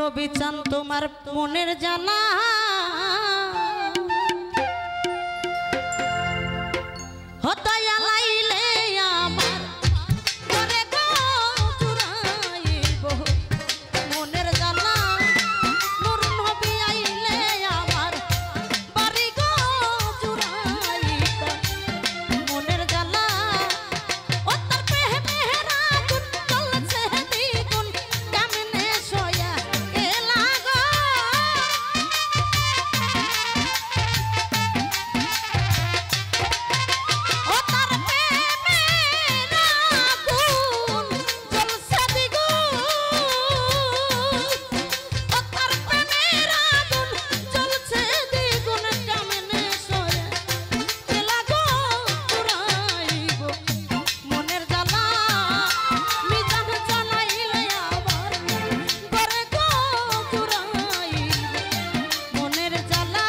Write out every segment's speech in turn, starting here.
নবী চান তোমার মনের জানা হতায়া লাইলে আমার ঘরে গো চুরাইব মনের জানা নূর নবী আইলে আমার বাড়ি গো চুরাইব মনের জানা ও তার পেহরা গুন চলছে দ্বিগুণ কেমনে সয়া এলা গো ও তার পেহরা গুন চলছে দ্বিগুণ ও তার পেহরা গুন চলছে দ্বিগুণ কেমনে সয়া এলা গো চুরাইব মনের জ্বালা মিজান জ্বালাইলে আবার ঘরে গো চুরাইব মনের জ্বালা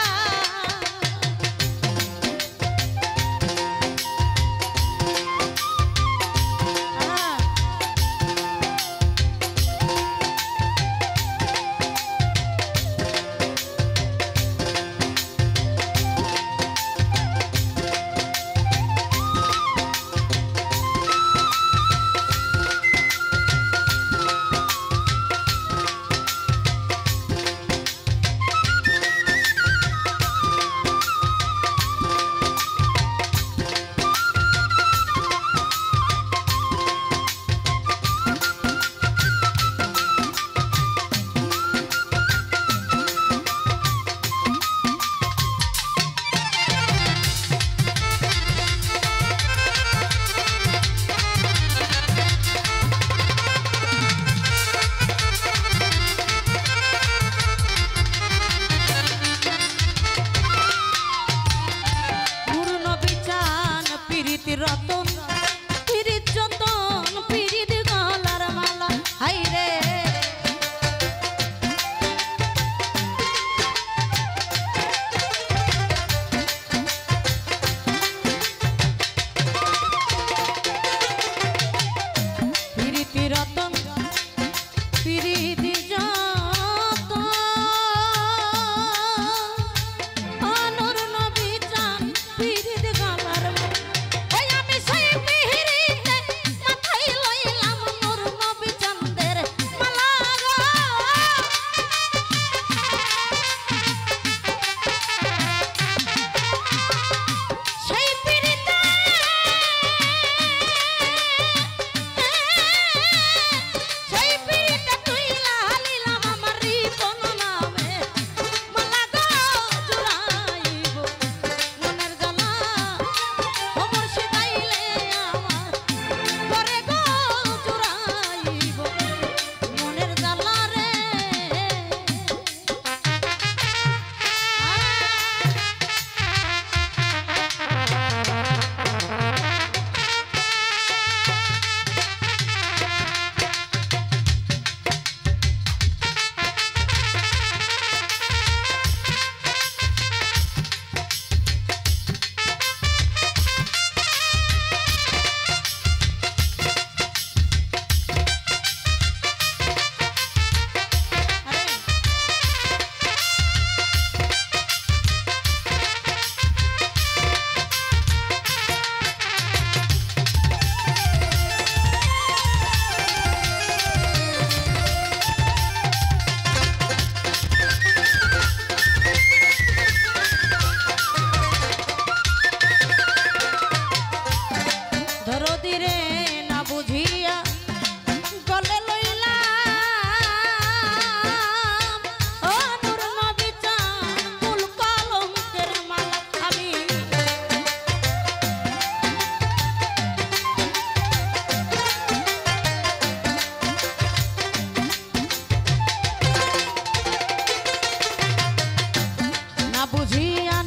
নূর নবী চান পিরিতি রতন পিরিত যতন পিরিত গলার মালা হাইরে পিরিতি রতন পিরিতি যতন নূর নবী চান পিরিত গলার মালা ওই আমি সেই পিরিতে মাথায় লইলাম নূর নবী চাঁদের মালা গো সেই পিরিতে সেই পিরিতে তুইলা হালিলাম আমার রিপন নামে মালা গো চুরাইব মনের জ্বালা ও মুর্শিদ আইলে আমার ঘরে গো চুরাইব মনের জ্বালা রে দরদি রে না বুঝিয়া গলে লইলাম ও নূর নবী চান কুল কলঙ্কের মালা আমি না বুঝিয়া